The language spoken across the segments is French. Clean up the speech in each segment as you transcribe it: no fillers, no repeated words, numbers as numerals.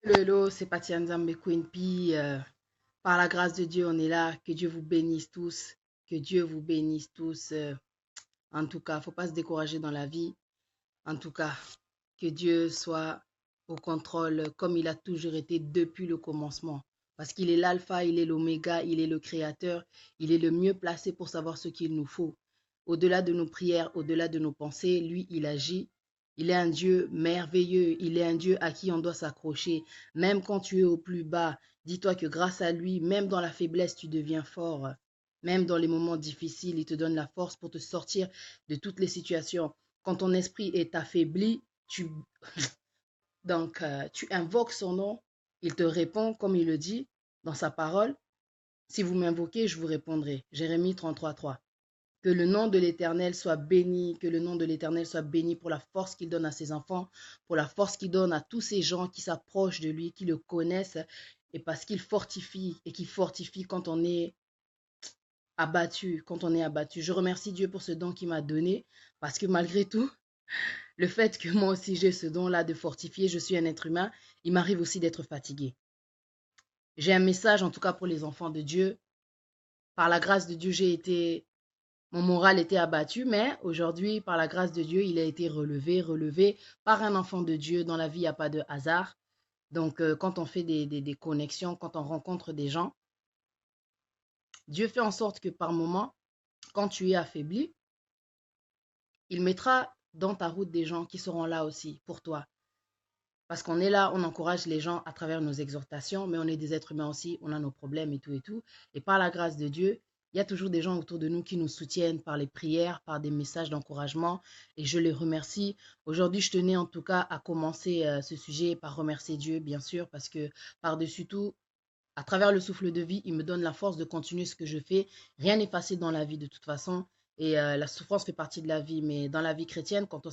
Hello, c'est Patia Nzambe Queen P. Par la grâce de Dieu, on est là. Que Dieu vous bénisse tous. Que Dieu vous bénisse tous. En tout cas, faut pas se décourager dans la vie. En tout cas, que Dieu soit au contrôle comme il a toujours été depuis le commencement. Parce qu'il est l'alpha, il est l'oméga, il est le créateur. Il est le mieux placé pour savoir ce qu'il nous faut. Au-delà de nos prières, au-delà de nos pensées, lui, il agit. Il est un Dieu merveilleux. Il est un Dieu à qui on doit s'accrocher. Même quand tu es au plus bas, dis-toi que grâce à lui, même dans la faiblesse, tu deviens fort. Même dans les moments difficiles, il te donne la force pour te sortir de toutes les situations. Quand ton esprit est affaibli, tu invoques son nom, il te répond comme il le dit dans sa parole. Si vous m'invoquez, je vous répondrai. Jérémie 33:3. Que le nom de l'Éternel soit béni, que le nom de l'Éternel soit béni pour la force qu'il donne à ses enfants, pour la force qu'il donne à tous ces gens qui s'approchent de lui, qui le connaissent, et parce qu'il fortifie et qu'il fortifie quand on est abattu, quand on est abattu. Je remercie Dieu pour ce don qu'il m'a donné, parce que malgré tout, le fait que moi aussi j'ai ce don-là de fortifier, je suis un être humain, il m'arrive aussi d'être fatigué. J'ai un message en tout cas pour les enfants de Dieu. Par la grâce de Dieu, mon moral était abattu, mais aujourd'hui, par la grâce de Dieu, il a été relevé par un enfant de Dieu. Dans la vie, il n'y a pas de hasard. Donc, quand on fait des connexions, quand on rencontre des gens, Dieu fait en sorte que par moment, quand tu es affaibli, il mettra dans ta route des gens qui seront là aussi pour toi. Parce qu'on est là, on encourage les gens à travers nos exhortations, mais on est des êtres humains aussi, on a nos problèmes et tout et tout. Et par la grâce de Dieu, il y a toujours des gens autour de nous qui nous soutiennent par les prières, par des messages d'encouragement. Et je les remercie. Aujourd'hui, je tenais en tout cas à commencer ce sujet par remercier Dieu, bien sûr, parce que par-dessus tout, à travers le souffle de vie, il me donne la force de continuer ce que je fais. Rien n'est facile dans la vie de toute façon. Et la souffrance fait partie de la vie. Mais dans la vie chrétienne, quand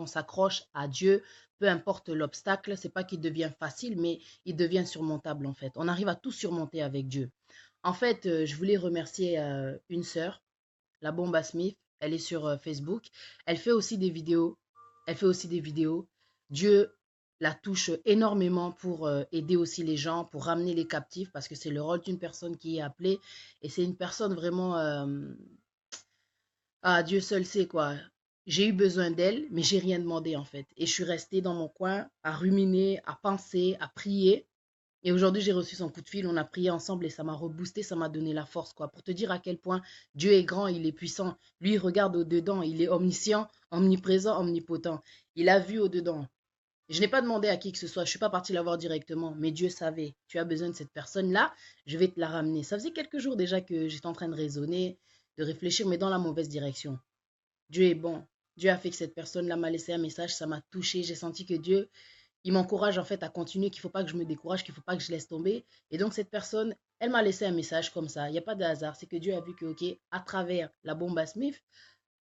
on s'accroche à Dieu, peu importe l'obstacle, c'est pas qu'il devient facile, mais il devient surmontable en fait. On arrive à tout surmonter avec Dieu. En fait, je voulais remercier une sœur, la Bomba Smith. Elle est sur Facebook. Elle fait aussi des vidéos. Elle fait aussi des vidéos. Dieu la touche énormément pour aider aussi les gens, pour ramener les captifs, parce que c'est le rôle d'une personne qui est appelée. Et c'est une personne vraiment... ah, Dieu seul sait quoi. J'ai eu besoin d'elle, mais j'ai rien demandé en fait. Et je suis restée dans mon coin à ruminer, à penser, à prier. Et aujourd'hui, j'ai reçu son coup de fil, on a prié ensemble et ça m'a reboosté, ça m'a donné la force, quoi. Pour te dire à quel point Dieu est grand, il est puissant. Lui, il regarde au-dedans, il est omniscient, omniprésent, omnipotent. Il a vu au-dedans. Je n'ai pas demandé à qui que ce soit, je ne suis pas partie la voir directement, mais Dieu savait, tu as besoin de cette personne-là, je vais te la ramener. Ça faisait quelques jours déjà que j'étais en train de raisonner, de réfléchir, mais dans la mauvaise direction. Dieu est bon. Dieu a fait que cette personne-là m'a laissé un message, ça m'a touché. J'ai senti que Dieu, il m'encourage en fait à continuer, qu'il ne faut pas que je me décourage, qu'il ne faut pas que je laisse tomber. Et donc cette personne, elle m'a laissé un message comme ça. Il n'y a pas de hasard. C'est que Dieu a vu que, ok, à travers la bombe à Smith,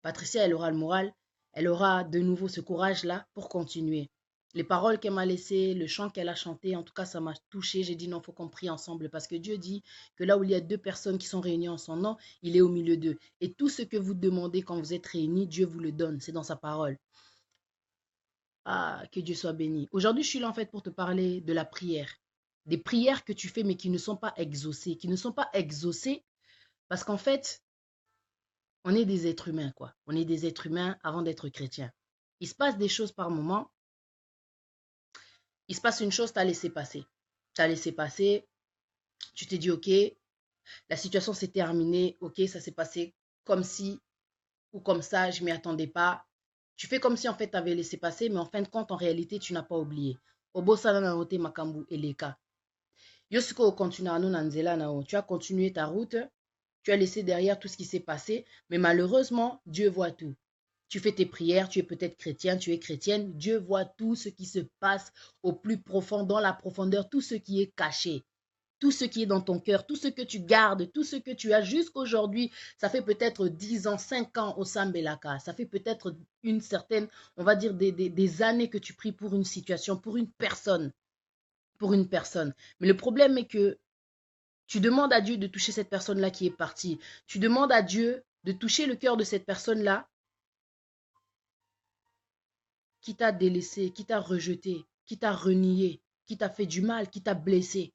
Patricia, elle aura le moral, elle aura de nouveau ce courage-là pour continuer. Les paroles qu'elle m'a laissées, le chant qu'elle a chanté, en tout cas, ça m'a touché. J'ai dit non, il faut qu'on prie ensemble parce que Dieu dit que là où il y a deux personnes qui sont réunies en son nom, il est au milieu d'eux. Et tout ce que vous demandez quand vous êtes réunis, Dieu vous le donne. C'est dans sa parole. Ah, que Dieu soit béni. Aujourd'hui, je suis là en fait pour te parler de la prière. Des prières que tu fais mais qui ne sont pas exaucées. Qui ne sont pas exaucées parce qu'en fait, on est des êtres humains, quoi. On est des êtres humains avant d'être chrétiens. Il se passe des choses par moment. Il se passe une chose, tu as laissé passer. Tu as laissé passer. Tu t'es dit, OK, la situation s'est terminée. OK, ça s'est passé comme si ou comme ça, je ne m'y attendais pas. Tu fais comme si en fait tu avais laissé passer, mais en fin de compte, en réalité, tu n'as pas oublié. Obo sana ote makambu eleka. Yosuko continua no nanzela nao. Tu as continué ta route, tu as laissé derrière tout ce qui s'est passé, mais malheureusement, Dieu voit tout. Tu fais tes prières, tu es peut-être chrétien, tu es chrétienne, Dieu voit tout ce qui se passe au plus profond, dans la profondeur, tout ce qui est caché, tout ce qui est dans ton cœur, tout ce que tu gardes, tout ce que tu as jusqu'aujourd'hui. Ça fait peut-être 10 ans, 5 ans au Sambelaka, ça fait peut-être une certaine, on va dire des années que tu pries pour une situation, pour une personne, pour une personne. Mais le problème est que tu demandes à Dieu de toucher cette personne-là qui est partie. Tu demandes à Dieu de toucher le cœur de cette personne-là qui t'a délaissé, qui t'a rejeté, qui t'a renié. qui t'a fait du mal, qui t'a blessé.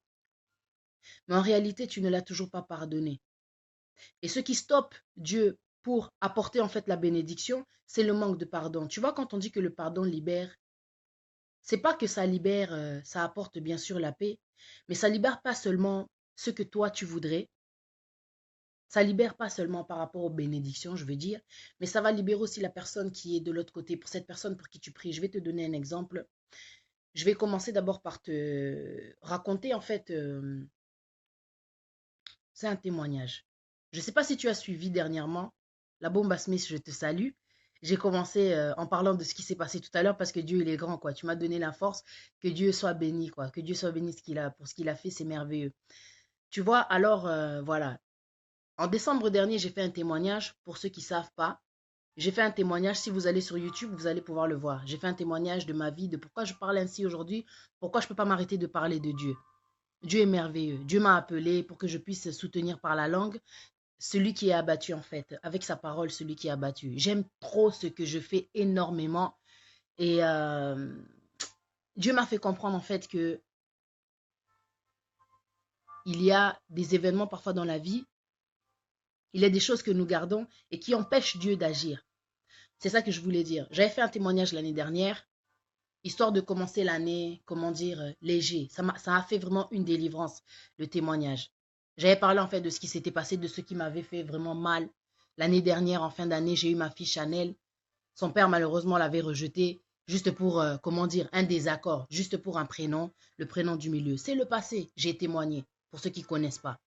Mais en réalité, tu ne l'as toujours pas pardonné. Et ce qui stoppe Dieu pour apporter en fait la bénédiction, c'est le manque de pardon. Tu vois, quand on dit que le pardon libère, c'est pas que ça libère, ça apporte bien sûr la paix, mais ça libère pas seulement ce que toi tu voudrais, ça libère pas seulement par rapport aux bénédictions, je veux dire, mais ça va libérer aussi la personne qui est de l'autre côté, pour cette personne pour qui tu pries. Je vais te donner un exemple. Je vais commencer d'abord par te raconter, en fait, c'est un témoignage. Je ne sais pas si tu as suivi dernièrement, la Bomba Smith, je te salue. J'ai commencé en parlant de ce qui s'est passé tout à l'heure parce que Dieu, il est grand, quoi. Tu m'as donné la force, que Dieu soit béni, quoi. Que Dieu soit béni pour ce qu'il a fait, c'est merveilleux. Tu vois, alors, voilà. En décembre dernier, j'ai fait un témoignage, pour ceux qui ne savent pas. J'ai fait un témoignage, si vous allez sur YouTube, vous allez pouvoir le voir. J'ai fait un témoignage de ma vie, de pourquoi je parle ainsi aujourd'hui, pourquoi je ne peux pas m'arrêter de parler de Dieu. Dieu est merveilleux. Dieu m'a appelé pour que je puisse soutenir par la langue celui qui est abattu, en fait, avec sa parole, celui qui est abattu. J'aime trop ce que je fais énormément. Et Dieu m'a fait comprendre, en fait, que il y a des événements parfois dans la vie, il y a des choses que nous gardons et qui empêchent Dieu d'agir. C'est ça que je voulais dire. J'avais fait un témoignage l'année dernière, histoire de commencer l'année, comment dire, léger. Ça a fait vraiment une délivrance, le témoignage. J'avais parlé en fait de ce qui s'était passé, de ce qui m'avait fait vraiment mal. L'année dernière, en fin d'année, j'ai eu ma fille Chanel. Son père, malheureusement, l'avait rejetée juste pour, comment dire, un désaccord, juste pour un prénom, le prénom du milieu. C'est le passé, j'ai témoigné, pour ceux qui ne connaissent pas.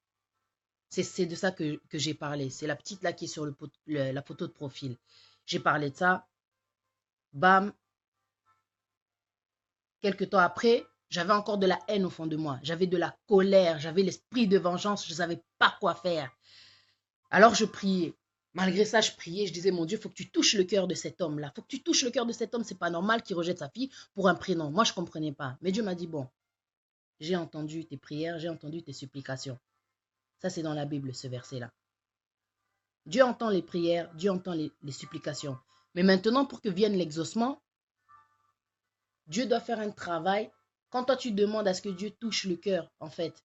C'est de ça que j'ai parlé. C'est la petite là qui est sur la photo de profil. J'ai parlé de ça. Bam, quelques temps après, j'avais encore de la haine au fond de moi. J'avais de la colère, j'avais l'esprit de vengeance, je ne savais pas quoi faire. Alors je priais. Malgré ça, je priais, je disais, mon Dieu, il faut que tu touches le cœur de cet homme-là. Il faut que tu touches le cœur de cet homme. C'est pas normal qu'il rejette sa fille pour un prénom. Moi, je ne comprenais pas. Mais Dieu m'a dit, bon, j'ai entendu tes prières, j'ai entendu tes supplications. Ça, c'est dans la Bible, ce verset-là. Dieu entend les prières, Dieu entend les supplications. Mais maintenant, pour que vienne l'exaucement, Dieu doit faire un travail. Quand toi, tu demandes à ce que Dieu touche le cœur, en fait,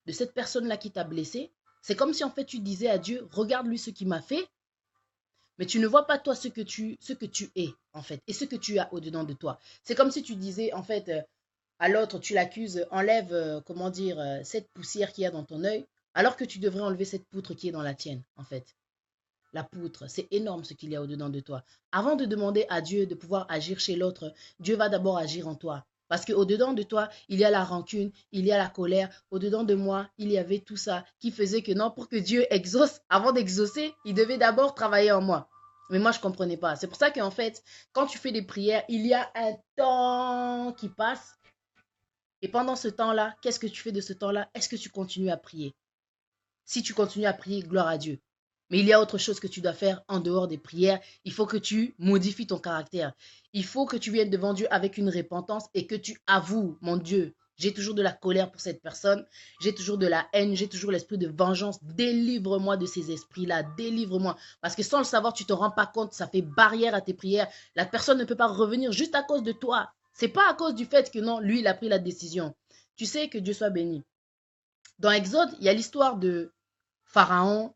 de cette personne-là qui t'a blessé, c'est comme si, en fait, tu disais à Dieu, regarde-lui ce qu'il m'a fait, mais tu ne vois pas, toi, ce que tu es, en fait, et ce que tu as au-dedans de toi. C'est comme si tu disais, en fait, à l'autre, tu l'accuses, enlève, comment dire, cette poussière qu'il y a dans ton œil, alors que tu devrais enlever cette poutre qui est dans la tienne, en fait. La poutre, c'est énorme ce qu'il y a au-dedans de toi. Avant de demander à Dieu de pouvoir agir chez l'autre, Dieu va d'abord agir en toi. Parce qu'au-dedans de toi, il y a la rancune, il y a la colère. Au-dedans de moi, il y avait tout ça qui faisait que non, pour que Dieu exauce, avant d'exaucer, il devait d'abord travailler en moi. Mais moi, je ne comprenais pas. C'est pour ça qu'en fait, quand tu fais des prières, il y a un temps qui passe. Et pendant ce temps-là, qu'est-ce que tu fais de ce temps-là? Est-ce que tu continues à prier? Si tu continues à prier, gloire à Dieu. Mais il y a autre chose que tu dois faire en dehors des prières. Il faut que tu modifies ton caractère. Il faut que tu viennes devant Dieu avec une repentance et que tu avoues, mon Dieu, j'ai toujours de la colère pour cette personne, j'ai toujours de la haine, j'ai toujours l'esprit de vengeance. Délivre-moi de ces esprits-là, délivre-moi. Parce que sans le savoir, tu ne te rends pas compte, ça fait barrière à tes prières. La personne ne peut pas revenir juste à cause de toi. C'est pas à cause du fait que non, lui, il a pris la décision. Tu sais que Dieu soit béni. Dans Exode, il y a l'histoire de Pharaon,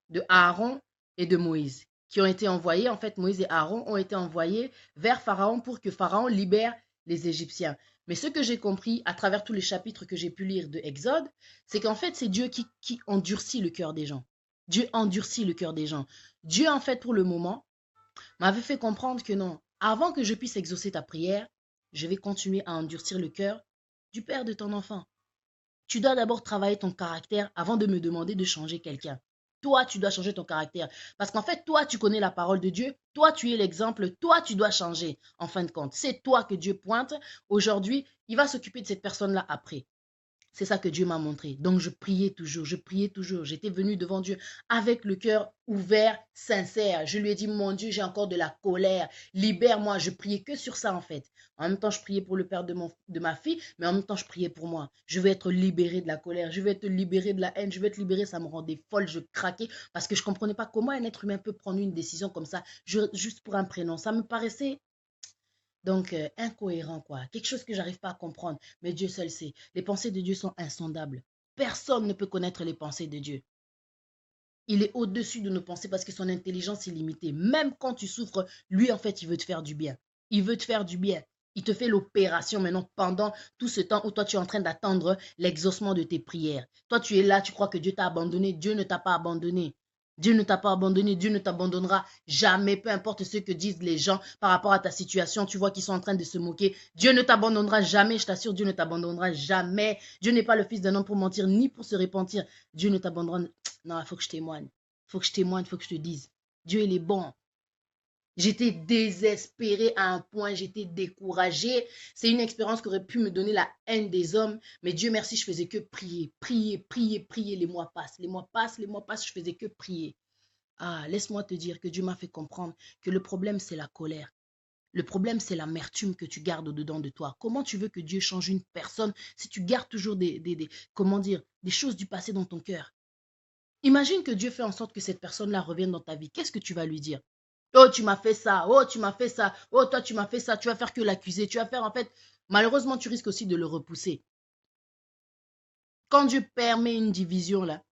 de Aaron et de Moïse, qui ont été envoyés, en fait, Moïse et Aaron ont été envoyés vers Pharaon pour que Pharaon libère les Égyptiens. Mais ce que j'ai compris à travers tous les chapitres que j'ai pu lire de Exode, c'est qu'en fait, c'est Dieu qui endurcit le cœur des gens. Dieu endurcit le cœur des gens. Dieu, en fait, pour le moment, m'avait fait comprendre que non, avant que je puisse exaucer ta prière, je vais continuer à endurcir le cœur du père de ton enfant. Tu dois d'abord travailler ton caractère avant de me demander de changer quelqu'un. Toi, tu dois changer ton caractère. Parce qu'en fait, toi, tu connais la parole de Dieu. Toi, tu es l'exemple. Toi, tu dois changer, en fin de compte. C'est toi que Dieu pointe. Aujourd'hui, il va s'occuper de cette personne-là après. C'est ça que Dieu m'a montré. Donc, je priais toujours, je priais toujours. J'étais venue devant Dieu avec le cœur ouvert, sincère. Je lui ai dit, mon Dieu, j'ai encore de la colère. Libère-moi. Je priais que sur ça, en fait. En même temps, je priais pour le père de ma fille, mais en même temps, je priais pour moi. Je veux être libérée de la colère. Je veux être libérée de la haine. Je veux être libérée. Ça me rendait folle. Je craquais parce que je ne comprenais pas comment un être humain peut prendre une décision comme ça, juste pour un prénom. Ça me paraissait Donc, incohérent, quoi. Quelque chose que j'arrive pas à comprendre. Mais Dieu seul sait. Les pensées de Dieu sont insondables. Personne ne peut connaître les pensées de Dieu. Il est au-dessus de nos pensées parce que son intelligence est limitée. Même quand tu souffres, lui, en fait, il veut te faire du bien. Il veut te faire du bien. Il te fait l'opération maintenant pendant tout ce temps où toi, tu es en train d'attendre l'exaucement de tes prières. Toi, tu es là, tu crois que Dieu t'a abandonné. Dieu ne t'a pas abandonné. Dieu ne t'a pas abandonné, Dieu ne t'abandonnera jamais, peu importe ce que disent les gens par rapport à ta situation, tu vois qu'ils sont en train de se moquer. Dieu ne t'abandonnera jamais, je t'assure, Dieu ne t'abandonnera jamais. Dieu n'est pas le fils d'un homme pour mentir, ni pour se repentir. Dieu ne t'abandonnera. Non, il faut que je témoigne. Il faut que je témoigne, il faut que je te dise. Dieu, il est bon. J'étais désespérée à un point, j'étais découragée. C'est une expérience qui aurait pu me donner la haine des hommes, mais Dieu merci, je faisais que prier, prier, prier, prier. Les mois passent, les mois passent, les mois passent, je faisais que prier. Ah, laisse-moi te dire que Dieu m'a fait comprendre que le problème, c'est la colère. Le problème, c'est l'amertume que tu gardes au-dedans de toi. Comment tu veux que Dieu change une personne si tu gardes toujours comment dire, des choses du passé dans ton cœur? Imagine que Dieu fait en sorte que cette personne-là revienne dans ta vie. Qu'est-ce que tu vas lui dire? Oh, tu m'as fait ça. Oh, tu m'as fait ça. Oh, toi, tu m'as fait ça. Tu vas faire que l'accuser. Tu vas faire, en fait, malheureusement, tu risques aussi de le repousser. Quand Dieu permet une division, là,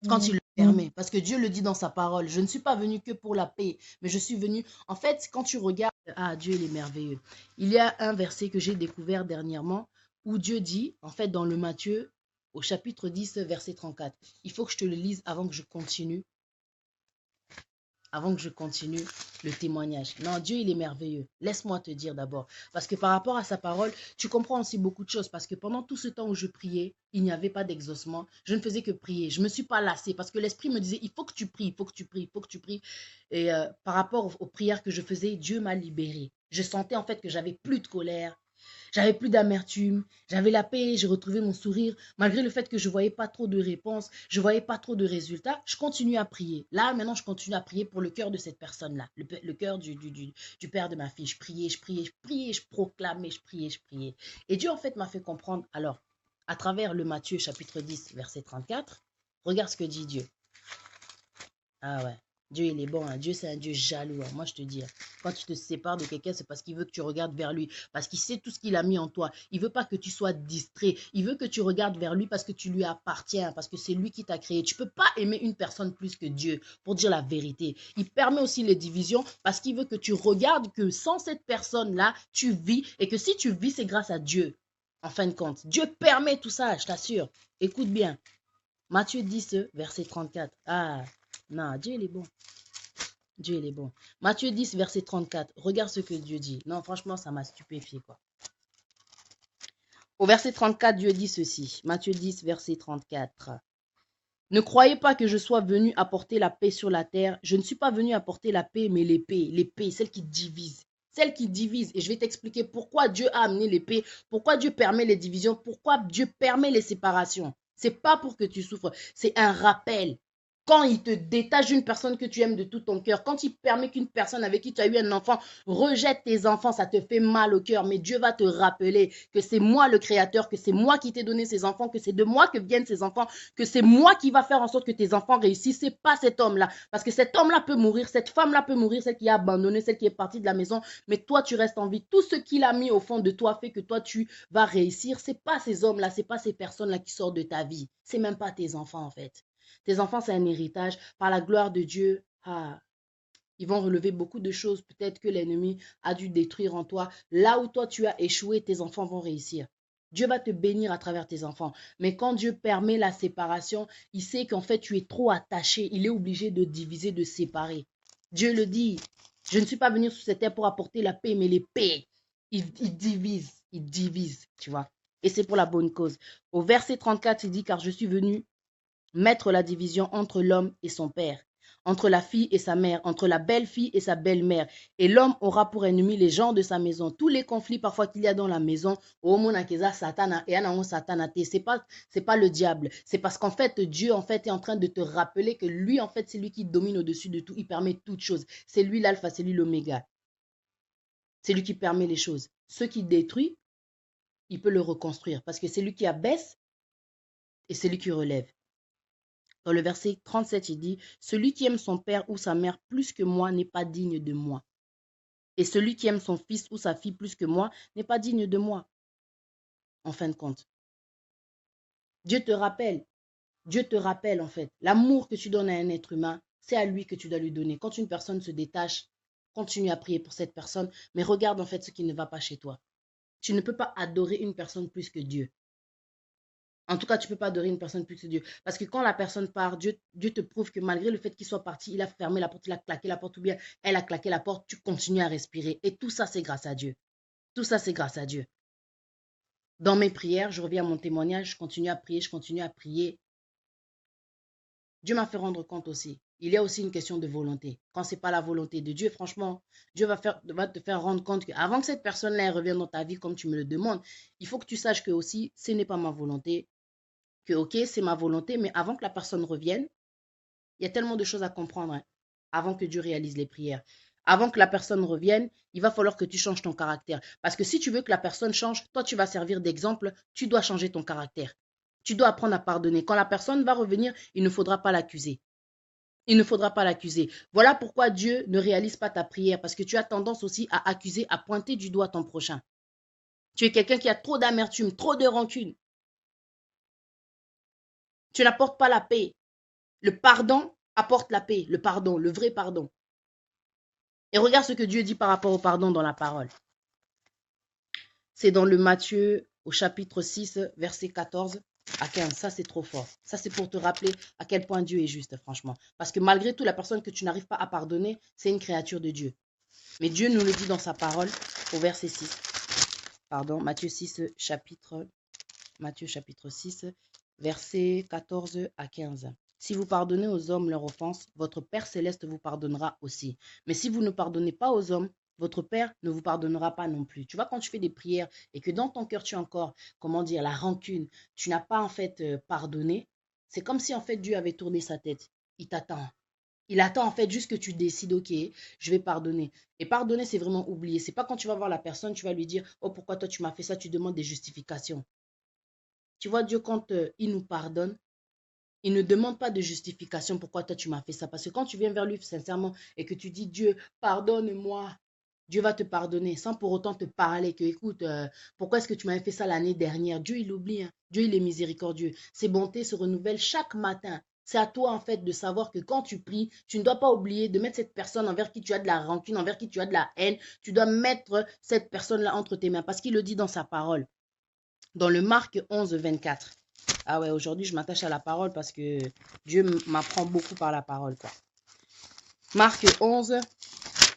quand il le permet, parce que Dieu le dit dans sa parole, je ne suis pas venu que pour la paix, mais je suis venu, en fait, quand tu regardes, ah, Dieu, il est merveilleux. Il y a un verset que j'ai découvert dernièrement où Dieu dit, en fait, dans le Matthieu, au chapitre 10, verset 34, il faut que je te le lise avant que je continue le témoignage. Non, Dieu, il est merveilleux. Laisse-moi te dire d'abord. Parce que par rapport à sa parole, tu comprends aussi beaucoup de choses. Parce que pendant tout ce temps où je priais, il n'y avait pas d'exaucement. Je ne faisais que prier. Je ne me suis pas lassée parce que l'Esprit me disait, il faut que tu pries, il faut que tu pries, il faut que tu pries. Et par rapport aux prières que je faisais, Dieu m'a libérée. Je sentais en fait que j'avais plus de colère, j'avais plus d'amertume, j'avais la paix, j'ai retrouvé mon sourire. Malgré le fait que je ne voyais pas trop de réponses, je ne voyais pas trop de résultats, je continue à prier. Là, maintenant, je continue à prier pour le cœur de cette personne-là, le cœur du père de ma fille. Je priais, je priais, je priais, je proclamais, je priais, je priais. Et Dieu, en fait, m'a fait comprendre, alors, à travers le Matthieu chapitre 10, verset 34, regarde ce que dit Dieu. Ah ouais. Dieu, il est bon. Hein. Dieu, c'est un Dieu jaloux. Hein. Moi, je te dis, hein, quand tu te sépares de quelqu'un, c'est parce qu'il veut que tu regardes vers lui. Parce qu'il sait tout ce qu'il a mis en toi. Il veut pas que tu sois distrait. Il veut que tu regardes vers lui parce que tu lui appartiens. Parce que c'est lui qui t'a créé. Tu peux pas aimer une personne plus que Dieu, pour dire la vérité. Il permet aussi les divisions parce qu'il veut que tu regardes que sans cette personne-là, tu vis. Et que si tu vis, c'est grâce à Dieu. En fin de compte. Dieu permet tout ça, je t'assure. Écoute bien. Matthieu 10, verset 34. Ah, non, Dieu, il est bon. Dieu, il est bon. Matthieu 10, verset 34. Regarde ce que Dieu dit. Non, franchement, ça m'a stupéfié, quoi. Au verset 34, Dieu dit ceci. Matthieu 10, verset 34. Ne croyez pas que je sois venu apporter la paix sur la terre. Je ne suis pas venu apporter la paix, mais l'épée, celle qui divise. Celle qui divise. Et je vais t'expliquer pourquoi Dieu a amené l'épée, pourquoi Dieu permet les divisions, pourquoi Dieu permet les séparations. C'est pas pour que tu souffres, c'est un rappel. Quand il te détache d'une personne que tu aimes de tout ton cœur, quand il permet qu'une personne avec qui tu as eu un enfant rejette tes enfants, ça te fait mal au cœur. Mais Dieu va te rappeler que c'est moi le créateur, que c'est moi qui t'ai donné ces enfants, que c'est de moi que viennent ces enfants, que c'est moi qui va faire en sorte que tes enfants réussissent. C'est pas cet homme-là. Parce que cet homme-là peut mourir, cette femme-là peut mourir, celle qui a abandonné, celle qui est partie de la maison. Mais toi, tu restes en vie. Tout ce qu'il a mis au fond de toi fait que toi, tu vas réussir. C'est pas ces hommes-là, c'est pas ces personnes-là qui sortent de ta vie. C'est même pas tes enfants, en fait. Tes enfants, c'est un héritage. Par la gloire de Dieu, ils vont relever beaucoup de choses. Peut-être que l'ennemi a dû détruire en toi. Là où toi, tu as échoué, tes enfants vont réussir. Dieu va te bénir à travers tes enfants. Mais quand Dieu permet la séparation, il sait qu'en fait, tu es trop attaché. Il est obligé de diviser, de séparer. Dieu le dit. Je ne suis pas venu sur cette terre pour apporter la paix, mais l'épée. Il divise, tu vois. Et c'est pour la bonne cause. Au verset 34, il dit, car je suis venu mettre la division entre l'homme et son père, entre la fille et sa mère, entre la belle-fille et sa belle-mère. Et l'homme aura pour ennemi les gens de sa maison. Tous les conflits parfois qu'il y a dans la maison, c'est pas le diable. C'est parce qu'en fait, Dieu en fait est en train de te rappeler que lui, en fait, c'est lui qui domine au-dessus de tout. Il permet toutes choses. C'est lui l'alpha, c'est lui l'oméga. C'est lui qui permet les choses. Ce qui détruit, il peut le reconstruire parce que c'est lui qui abaisse et c'est lui qui relève. Dans le verset 37, il dit, celui qui aime son père ou sa mère plus que moi n'est pas digne de moi. Et celui qui aime son fils ou sa fille plus que moi n'est pas digne de moi, en fin de compte. Dieu te rappelle en fait, l'amour que tu donnes à un être humain, c'est à lui que tu dois lui donner. Quand une personne se détache, continue à prier pour cette personne, mais regarde en fait ce qui ne va pas chez toi. Tu ne peux pas adorer une personne plus que Dieu. En tout cas, tu ne peux pas adorer une personne plus que Dieu. Parce que quand la personne part, Dieu te prouve que malgré le fait qu'il soit parti, il a fermé la porte, il a claqué la porte, ou bien elle a claqué la porte, tu continues à respirer. Et tout ça, c'est grâce à Dieu. Tout ça, c'est grâce à Dieu. Dans mes prières, je reviens à mon témoignage, je continue à prier, je continue à prier. Dieu m'a fait rendre compte aussi. Il y a aussi une question de volonté. Quand ce n'est pas la volonté de Dieu, franchement, Dieu va te faire rendre compte qu'avant que cette personne-là revienne dans ta vie comme tu me le demandes, il faut que tu saches que aussi, ce n'est pas ma volonté, que ok, c'est ma volonté, mais avant que la personne revienne, il y a tellement de choses à comprendre hein, avant que Dieu réalise les prières. Avant que la personne revienne, il va falloir que tu changes ton caractère. Parce que si tu veux que la personne change, toi, tu vas servir d'exemple, tu dois changer ton caractère. Tu dois apprendre à pardonner. Quand la personne va revenir, il ne faudra pas l'accuser. Il ne faudra pas l'accuser. Voilà pourquoi Dieu ne réalise pas ta prière, parce que tu as tendance aussi à accuser, à pointer du doigt ton prochain. Tu es quelqu'un qui a trop d'amertume, trop de rancune. Tu n'apportes pas la paix. Le pardon apporte la paix, le pardon, le vrai pardon. Et regarde ce que Dieu dit par rapport au pardon dans la parole. C'est dans le Matthieu au chapitre 6, verset 14 à 15. Ça, c'est trop fort. Ça, c'est pour te rappeler à quel point Dieu est juste, franchement. Parce que malgré tout, la personne que tu n'arrives pas à pardonner, c'est une créature de Dieu. Mais Dieu nous le dit dans sa parole au verset 6. Pardon, Matthieu chapitre 6, verset 14 à 15. Si vous pardonnez aux hommes leurs offenses, votre Père céleste vous pardonnera aussi. Mais si vous ne pardonnez pas aux hommes, votre Père ne vous pardonnera pas non plus. Tu vois, quand tu fais des prières et que dans ton cœur, tu as encore, comment dire, la rancune, tu n'as pas en fait pardonné, c'est comme si en fait Dieu avait tourné sa tête. Il t'attend. Il attend en fait juste que tu décides, ok, je vais pardonner. Et pardonner, c'est vraiment oublier. C'est pas quand tu vas voir la personne, tu vas lui dire, oh, pourquoi toi tu m'as fait ça, tu demandes des justifications. Tu vois, Dieu, quand il nous pardonne, il ne demande pas de justification pourquoi toi tu m'as fait ça. Parce que quand tu viens vers lui sincèrement et que tu dis, Dieu, pardonne-moi, Dieu va te pardonner sans pour autant te parler que, écoute, pourquoi est-ce que tu m'avais fait ça l'année dernière? Dieu, il oublie. Hein. Dieu, il est miséricordieux. Ses bontés se renouvellent chaque matin. C'est à toi, en fait, de savoir que quand tu pries, tu ne dois pas oublier de mettre cette personne envers qui tu as de la rancune, envers qui tu as de la haine. Tu dois mettre cette personne-là entre tes mains parce qu'il le dit dans sa parole. Dans le Marc 11, 24. Ah ouais, aujourd'hui, je m'attache à la parole parce que Dieu m'apprend beaucoup par la parole, quoi. Marc 11,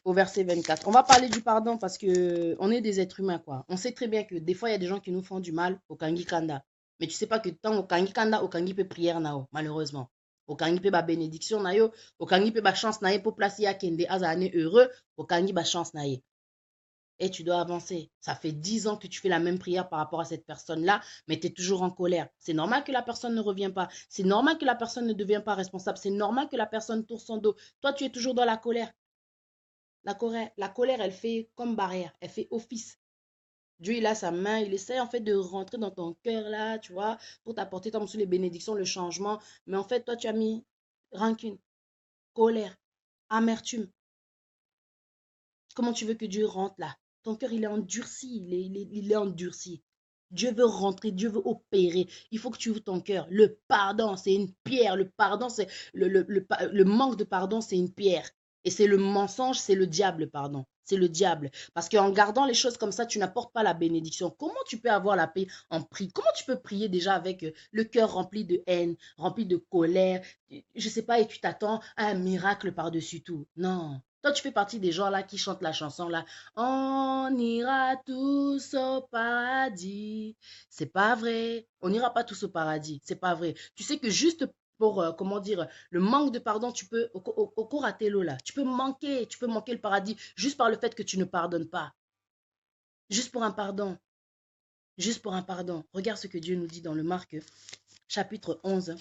au verset 24. On va parler du pardon parce que on est des êtres humains, quoi. On sait très bien que des fois, il y a des gens qui nous font du mal au Kangi Kanda. Mais tu sais pas que tant au Kangi Kanda, au Kangi peut prière nao, malheureusement. Au Kangi peut ba bénédiction nayo, au Kangi peut ba chance naye pour placer à Kende azane heureux, au Kangi ba chance naye. Et tu dois avancer. Ça fait 10 ans que tu fais la même prière par rapport à cette personne-là, mais tu es toujours en colère. C'est normal que la personne ne revienne pas. C'est normal que la personne ne devient pas responsable. C'est normal que la personne tourne son dos. Toi, tu es toujours dans la colère. La colère, elle fait comme barrière. Elle fait office. Dieu, il a sa main. Il essaie en fait de rentrer dans ton cœur là, tu vois, pour t'apporter comme sous les bénédictions, le changement. Mais en fait, toi, tu as mis rancune, colère, amertume. Comment tu veux que Dieu rentre là? Ton cœur, il est endurci. Il est endurci. Dieu veut rentrer, Dieu veut opérer. Il faut que tu ouvres ton cœur. Le pardon, c'est une pierre. Le pardon, c'est le manque de pardon, c'est une pierre. Et c'est le mensonge, c'est le diable, pardon. C'est le diable. Parce qu'en gardant les choses comme ça, tu n'apportes pas la bénédiction. Comment tu peux avoir la paix en prière? Comment tu peux prier déjà avec le cœur rempli de haine, rempli de colère? Je ne sais pas, et tu t'attends à un miracle par-dessus tout. Non. Toi, tu fais partie des gens là qui chantent la chanson là. On ira tous au paradis. C'est pas vrai. On n'ira pas tous au paradis. C'est pas vrai. Tu sais que juste pour, comment dire, le manque de pardon, tu peux, au cours à tes lots là, tu peux manquer le paradis juste par le fait que tu ne pardonnes pas. Juste pour un pardon. Juste pour un pardon. Regarde ce que Dieu nous dit dans le Marc, chapitre 11,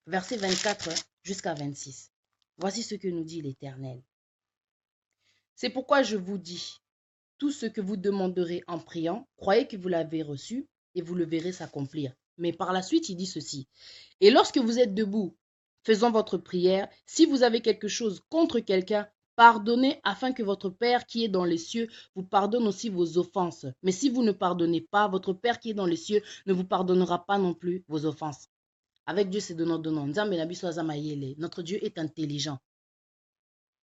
verset 24 jusqu'à 26. Voici ce que nous dit l'Éternel. C'est pourquoi je vous dis, tout ce que vous demanderez en priant, croyez que vous l'avez reçu et vous le verrez s'accomplir. Mais par la suite, il dit ceci. Et lorsque vous êtes debout, faisant votre prière, si vous avez quelque chose contre quelqu'un, Pardonnez afin que votre Père qui est dans les cieux vous pardonne aussi vos offenses. Mais si vous ne pardonnez pas, votre Père qui est dans les cieux ne vous pardonnera pas non plus vos offenses. Avec Dieu, c'est donnant. Notre Dieu est intelligent.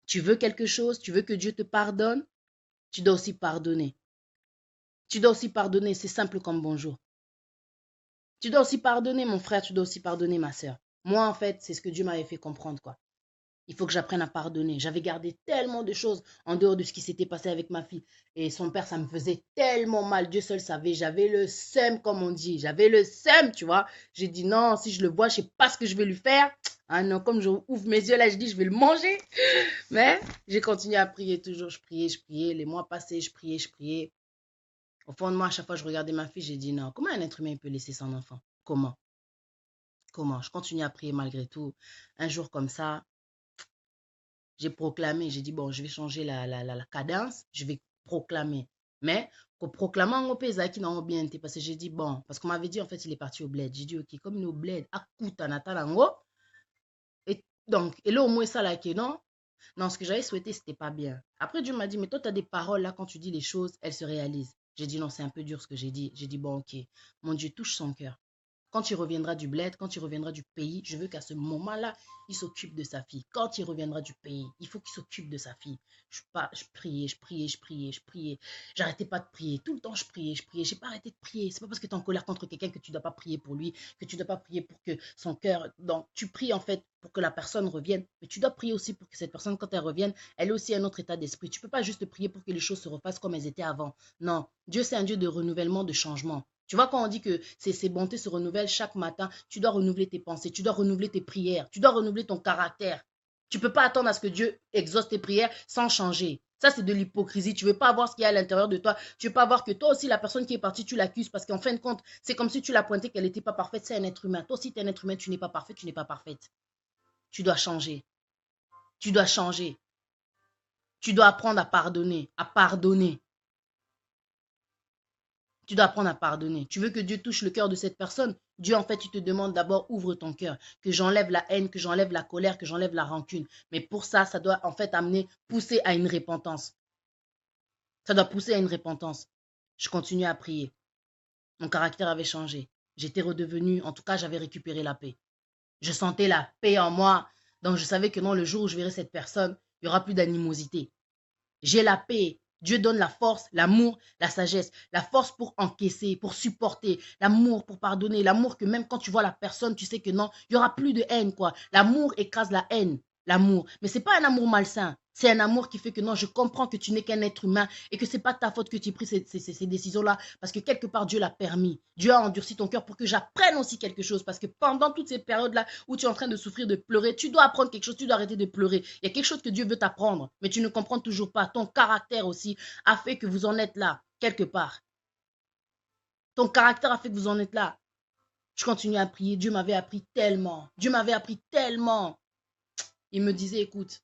Tu veux quelque chose, tu veux que Dieu te pardonne, tu dois aussi pardonner. Tu dois aussi pardonner, c'est simple comme bonjour. Tu dois aussi pardonner, mon frère, tu dois aussi pardonner, ma soeur. Moi, en fait, c'est ce que Dieu m'avait fait comprendre, quoi. Il faut que j'apprenne à pardonner. J'avais gardé tellement de choses en dehors de ce qui s'était passé avec ma fille. Et son père, ça me faisait tellement mal. Dieu seul savait. J'avais le seum, comme on dit. J'avais le seum, tu vois. J'ai dit non, si je le vois, je ne sais pas ce que je vais lui faire. Ah non, comme je ouvre mes yeux là, je dis je vais le manger. Mais j'ai continué à prier toujours. Je priais. Les mois passés, je priais. Au fond de moi, à chaque fois que je regardais ma fille, j'ai dit non, comment un être humain peut laisser son enfant? Comment? Je continue à prier malgré tout. Un jour comme ça, j'ai proclamé, j'ai dit, bon, je vais changer la cadence, je vais proclamer. Mais, pour proclamer en pays, qui n'ont bien été, parce que j'ai dit, bon, parce qu'on m'avait dit, en fait, il est parti au bled. J'ai dit, ok, comme il est au bled, à Koutanatalango. Et donc, et là, au moins, ça, là, que non, non, ce que j'avais souhaité, c'était pas bien. Après, Dieu m'a dit, mais toi, tu as des paroles, là, quand tu dis les choses, elles se réalisent. J'ai dit, non, c'est un peu dur ce que j'ai dit. J'ai dit, bon, ok, mon Dieu touche son cœur. Quand il reviendra du bled, quand il reviendra du pays, je veux qu'à ce moment-là, il s'occupe de sa fille. Quand il reviendra du pays, il faut qu'il s'occupe de sa fille. Je priais. J'arrêtais pas de prier. Tout le temps, je priais. J'ai pas arrêté de prier. C'est pas parce que tu es en colère contre quelqu'un que tu dois pas prier pour lui, que tu dois pas prier pour que son cœur... Donc, tu pries en fait pour que la personne revienne. Mais tu dois prier aussi pour que cette personne, quand elle revienne, elle ait aussi un autre état d'esprit. Tu peux pas juste prier pour que les choses se refassent comme elles étaient avant. Non. Dieu, c'est un Dieu de renouvellement, de changement. Tu vois, quand on dit que ces bontés se renouvellent chaque matin, tu dois renouveler tes pensées, tu dois renouveler tes prières, tu dois renouveler ton caractère. Tu ne peux pas attendre à ce que Dieu exauce tes prières sans changer. Ça, c'est de l'hypocrisie. Tu ne veux pas voir ce qu'il y a à l'intérieur de toi. Tu ne veux pas voir que toi aussi, la personne qui est partie, tu l'accuses parce qu'en fin de compte, c'est comme si tu l'as pointé qu'elle n'était pas parfaite. C'est un être humain. Toi aussi, tu es un être humain. Tu n'es pas parfait, tu n'es pas parfaite. Tu dois changer. Tu dois changer. Tu dois apprendre à pardonner. À pardonner. Tu dois apprendre à pardonner. Tu veux que Dieu touche le cœur de cette personne? Dieu, en fait, il te demande d'abord, ouvre ton cœur. Que j'enlève la haine, que j'enlève la colère, que j'enlève la rancune. Mais pour ça, ça doit en fait pousser à une repentance. Ça doit pousser à une repentance. Je continue à prier. Mon caractère avait changé. J'étais redevenu, en tout cas, j'avais récupéré la paix. Je sentais la paix en moi. Donc, je savais que non, le jour où je verrai cette personne, il n'y aura plus d'animosité. J'ai la paix. Dieu donne la force, l'amour, la sagesse. La force pour encaisser, pour supporter. L'amour pour pardonner. L'amour que même quand tu vois la personne, tu sais que non, il n'y aura plus de haine, quoi. L'amour écrase la haine. L'amour. Mais ce n'est pas un amour malsain. C'est un amour qui fait que non, je comprends que tu n'es qu'un être humain et que ce n'est pas ta faute que tu aies pris ces décisions-là parce que quelque part Dieu l'a permis. Dieu a endurci ton cœur pour que j'apprenne aussi quelque chose parce que pendant toutes ces périodes-là où tu es en train de souffrir, de pleurer, tu dois apprendre quelque chose, tu dois arrêter de pleurer. Il y a quelque chose que Dieu veut t'apprendre, mais tu ne comprends toujours pas. Ton caractère aussi a fait que vous en êtes là, quelque part. Ton caractère a fait que vous en êtes là. Je continue à prier. Dieu m'avait appris tellement. Dieu m'avait appris tellement. Il me disait, écoute,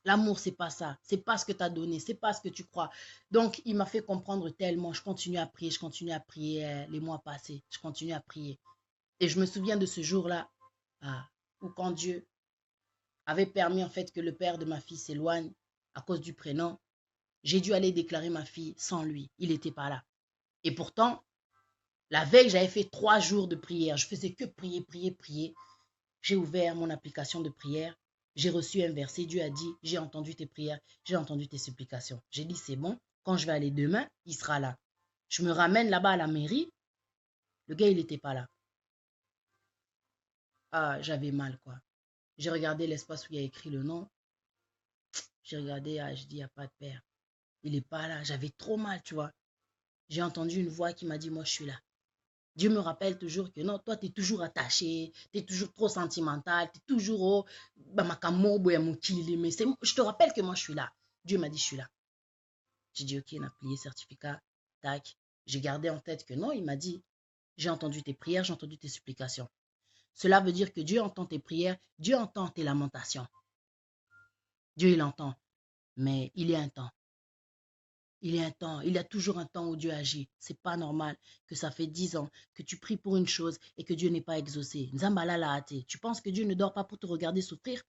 l'amour, c'est pas ça. C'est pas ce que tu as donné. C'est pas ce que tu crois. Donc, il m'a fait comprendre tellement. Je continue à prier. Je continue à prier les mois passés. Je continue à prier. Et je me souviens de ce jour-là où quand Dieu avait permis en fait que le père de ma fille s'éloigne à cause du prénom, j'ai dû aller déclarer ma fille sans lui. Il n'était pas là. Et pourtant, la veille, j'avais fait 3 jours de prière. Je faisais que prier. J'ai ouvert mon application de prière. J'ai reçu un verset. Dieu a dit, j'ai entendu tes prières, j'ai entendu tes supplications. J'ai dit, c'est bon. Quand je vais aller demain, il sera là. Je me ramène là-bas à la mairie. Le gars, il n'était pas là. Ah, j'avais mal, quoi. J'ai regardé l'espace où il y a écrit le nom. J'ai regardé, je dis, il n'y a pas de père. Il n'est pas là. J'avais trop mal, tu vois. J'ai entendu une voix qui m'a dit, moi, je suis là. Dieu me rappelle toujours que non, toi, tu es toujours attaché, tu es toujours trop sentimental, tu es toujours au... mais je te rappelle que moi, je suis là. Dieu m'a dit, je suis là. J'ai dit, ok, on a plié certificat, tac. J'ai gardé en tête que non, il m'a dit, j'ai entendu tes prières, j'ai entendu tes supplications. Cela veut dire que Dieu entend tes prières, Dieu entend tes lamentations. Dieu, il entend, mais il y a un temps. Il y a un temps, il y a toujours un temps où Dieu agit. C'est pas normal que ça fait 10 ans que tu pries pour une chose et que Dieu n'est pas exaucé. Tu penses que Dieu ne dort pas pour te regarder souffrir?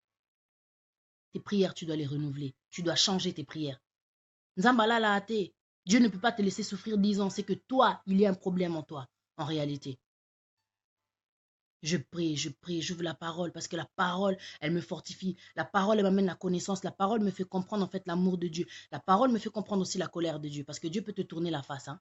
tes prières, tu dois les renouveler. Tu dois changer tes prières. Nzambala la ate. Dieu ne peut pas te laisser souffrir 10 ans. C'est que toi, il y a un problème en toi, en réalité. Je prie, j'ouvre la parole parce que la parole, elle me fortifie. La parole, elle m'amène la connaissance. La parole me fait comprendre en fait l'amour de Dieu. La parole me fait comprendre aussi la colère de Dieu parce que Dieu peut te tourner la face. Hein.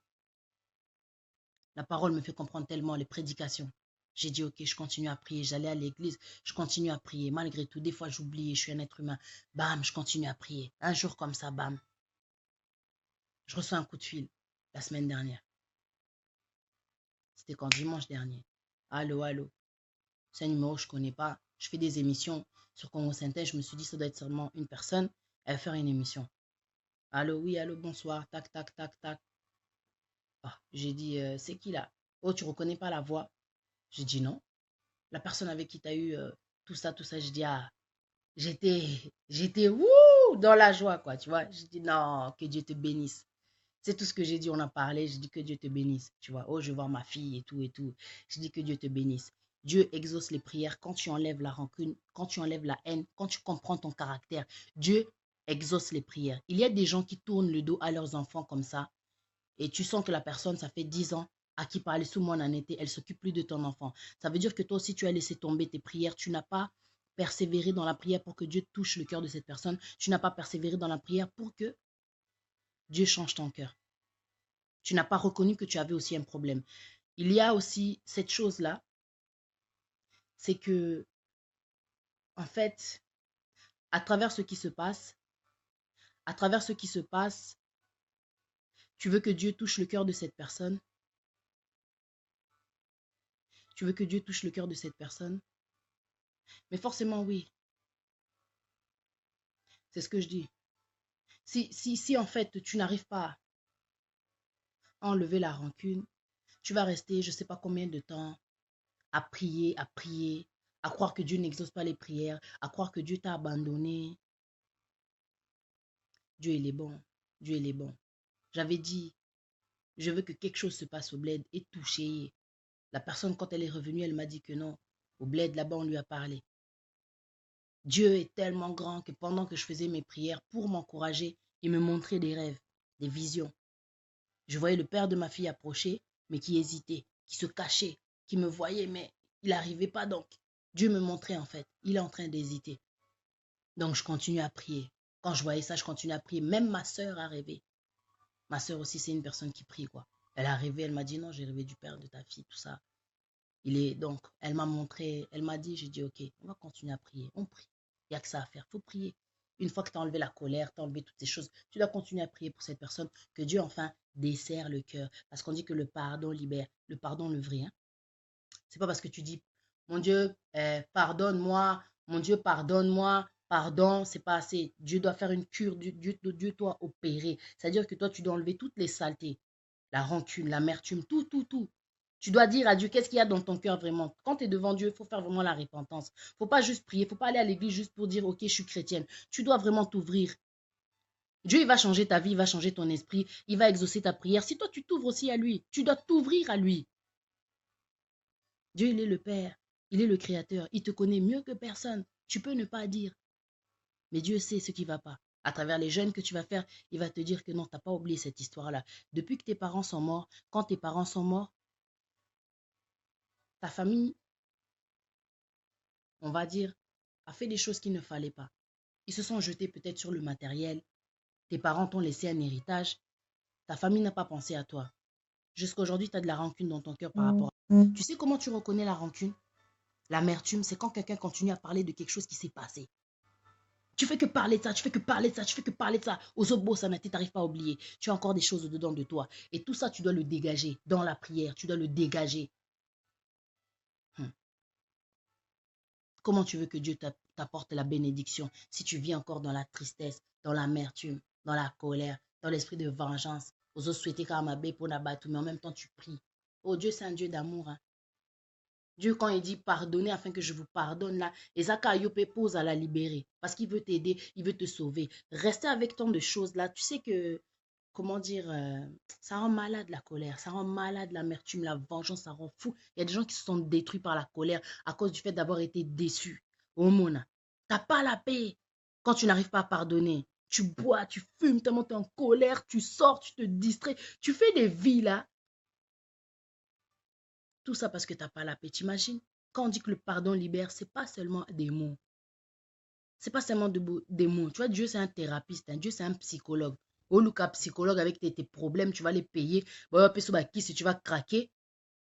La parole me fait comprendre tellement les prédications. J'ai dit, ok, je continue à prier. J'allais à l'église, je continue à prier. Malgré tout, des fois, j'oublie, je suis un être humain. Bam, je continue à prier. Un jour comme ça, bam. Je reçois un coup de fil la semaine dernière. C'était quand dimanche dernier. Allô, allô. C'est un numéro que je ne connais pas. Je fais des émissions sur Congo Synthèse. Je me suis dit, ça doit être seulement une personne. Elle va faire une émission. Allô, oui, allô, bonsoir. Tac, tac, tac, tac. Ah, j'ai dit, c'est qui là? Oh, tu reconnais pas la voix? J'ai dit non. La personne avec qui tu as eu tout ça, tout ça. Je dis, ah, j'étais, wouh, dans la joie, quoi, tu vois. Je dis, non, que Dieu te bénisse. C'est tout ce que j'ai dit, on a parlé, je dis que Dieu te bénisse, tu vois. Oh, je vais voir ma fille et tout et tout. Je dis que Dieu te bénisse. Dieu exauce les prières quand tu enlèves la rancune, quand tu enlèves la haine, quand tu comprends ton caractère. Dieu exauce les prières. Il y a des gens qui tournent le dos à leurs enfants comme ça et tu sens que la personne, ça fait 10 ans à qui parler sous mon été, elle s'occupe plus de ton enfant. Ça veut dire que toi aussi, tu as laissé tomber tes prières, tu n'as pas persévéré dans la prière pour que Dieu touche le cœur de cette personne. Tu n'as pas persévéré dans la prière pour que Dieu change ton cœur. Tu n'as pas reconnu que tu avais aussi un problème. Il y a aussi cette chose-là, c'est que, en fait, à travers ce qui se passe, à travers ce qui se passe, tu veux que Dieu touche le cœur de cette personne. Tu veux que Dieu touche le cœur de cette personne. Mais forcément, oui, c'est ce que je dis. Si en fait, tu n'arrives pas à enlever la rancune, tu vas rester, je ne sais pas combien de temps, à prier, à croire que Dieu n'exauce pas les prières, à croire que Dieu t'a abandonné. Dieu, il est bon. Dieu, il est bon. J'avais dit, je veux que quelque chose se passe au bled et toucher. La personne, quand elle est revenue, elle m'a dit que non. Au bled, là-bas, on lui a parlé. Dieu est tellement grand que pendant que je faisais mes prières pour m'encourager, il me montrait des rêves, des visions. Je voyais le père de ma fille approcher, mais qui hésitait, qui se cachait, qui me voyait, mais il n'arrivait pas donc. Dieu me montrait en fait, il est en train d'hésiter. Donc je continue à prier. Quand je voyais ça, je continue à prier. Même ma soeur a rêvé. Ma soeur aussi, c'est une personne qui prie, quoi. Elle a rêvé, elle m'a dit non, j'ai rêvé du père de ta fille, tout ça. Il est donc, elle m'a montré, elle m'a dit, j'ai dit ok, on va continuer à prier. On prie. Il n'y a que ça à faire. Il faut prier. Une fois que tu as enlevé la colère, tu as enlevé toutes ces choses, tu dois continuer à prier pour cette personne, que Dieu enfin desserre le cœur. Parce qu'on dit que le pardon libère. Le pardon le vrai. Hein? C'est pas parce que tu dis, mon Dieu, pardonne-moi, mon Dieu, pardonne-moi, pardon, c'est pas assez. Dieu doit faire une cure, Dieu doit opérer. C'est-à-dire que toi, tu dois enlever toutes les saletés, la rancune, l'amertume, tout, tout, tout. Tu dois dire à Dieu qu'est-ce qu'il y a dans ton cœur vraiment. Quand tu es devant Dieu, il faut faire vraiment la repentance. Il ne faut pas juste prier, il ne faut pas aller à l'église juste pour dire ok, je suis chrétienne. Tu dois vraiment t'ouvrir. Dieu, il va changer ta vie, il va changer ton esprit, il va exaucer ta prière. Si toi, tu t'ouvres aussi à lui, tu dois t'ouvrir à lui. Dieu, il est le Père, il est le Créateur, il te connaît mieux que personne. Tu peux ne pas dire, mais Dieu sait ce qui ne va pas. À travers les jeûnes que tu vas faire, il va te dire que non, tu n'as pas oublié cette histoire-là. Depuis que tes parents sont morts, quand tes parents sont morts, ta famille, on va dire, a fait des choses qu'il ne fallait pas. Ils se sont jetés peut-être sur le matériel. Tes parents t'ont laissé un héritage. Ta famille n'a pas pensé à toi. Jusqu'à aujourd'hui, tu as de la rancune dans ton cœur par rapport à... Tu sais comment tu reconnais la rancune? L'amertume, c'est quand quelqu'un continue à parler de quelque chose qui s'est passé. Tu fais que parler de ça, tu fais que parler de ça, tu fais que parler de ça. Aux autres beaux, ça n'arrives pas à oublier. Tu as encore des choses dedans de toi. Et tout ça, tu dois le dégager dans la prière. Tu dois le dégager. Comment tu veux que Dieu t'apporte la bénédiction si tu vis encore dans la tristesse, dans l'amertume, dans la colère, dans l'esprit de vengeance? Aux autres souhaiter Kamabé pour Nabatou, mais en même temps tu pries. Oh Dieu, c'est un Dieu d'amour. Hein. Dieu, quand il dit pardonner afin que je vous pardonne, là, Ezaka Ayope pose à la libérer parce qu'il veut t'aider, il veut te sauver. Rester avec tant de choses là, tu sais que, comment dire, ça rend malade la colère, ça rend malade l'amertume, la vengeance, ça rend fou. Il y a des gens qui se sont détruits par la colère à cause du fait d'avoir été déçus. Oh Mona, t'as pas la paix. Quand tu n'arrives pas à pardonner, tu bois, tu fumes, tellement tu es en colère, tu sors, tu te distrais, tu fais des vies là. Tout ça parce que tu n'as pas la paix. T'imagines? Quand on dit que le pardon libère, ce n'est pas seulement des mots. C'est pas seulement des mots. Tu vois, Dieu, c'est un thérapeute. Hein. Dieu, c'est un psychologue. Au cas psychologue, avec tes problèmes, tu vas les payer. Si tu vas craquer,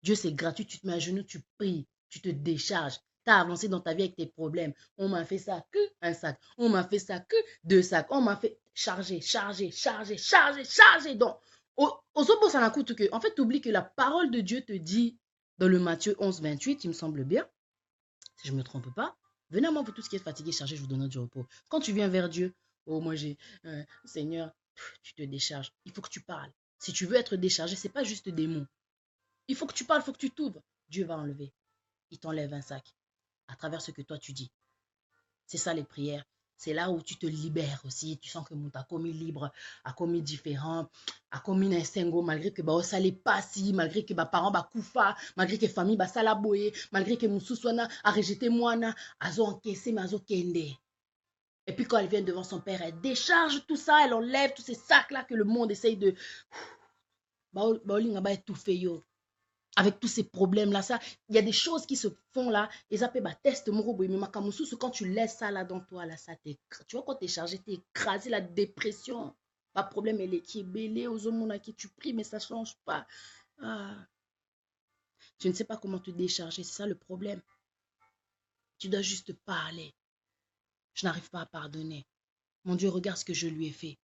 Dieu, c'est gratuit. Tu te mets à genoux, tu pries, tu te décharges. Tu as avancé dans ta vie avec tes problèmes. On m'a fait ça que un sac. On m'a fait ça que 2 sacs. On m'a fait charger, charger, charger, charger, charger. Donc, au sobo, ça n'a coûte que. En fait, tu oublies que la parole de Dieu te dit dans le Matthieu 11, 28, il me semble bien, si je ne me trompe pas, venez à moi pour tout ce qui est fatigué, chargé, je vous donnerai du repos. Quand tu viens vers Dieu, oh moi j'ai, Seigneur, tu te décharges. Il faut que tu parles. Si tu veux être déchargé, ce n'est pas juste des mots. Il faut que tu parles, il faut que tu t'ouvres. Dieu va enlever. Il t'enlève un sac à travers ce que toi tu dis. C'est ça les prières. C'est là où tu te libères aussi. Tu sens que tu as commis libre, a commis différent, a commis un sengo, malgré que ça n'est pas si, malgré que parents ba koufa, malgré que famille ba salaboye, malgré que moussouswana a rejeté moi, a encaissé, mais a kende. Et puis quand elle vient devant son père, elle décharge tout ça, elle enlève tous ces sacs-là que le monde essaye de... Avec tous ces problèmes-là, ça, il y a des choses qui se font là, et ça peut test quand tu laisses ça là dans toi, là, ça tu vois, quand tu es chargé, tu es écrasé, la dépression. Pas de problème, elle est qui est belée aux hommes à qui tu pries, mais ça ne change pas. Ah. Tu ne sais pas comment te décharger, c'est ça le problème. Tu dois juste parler. Je n'arrive pas à pardonner. Mon Dieu, regarde ce que je lui ai fait.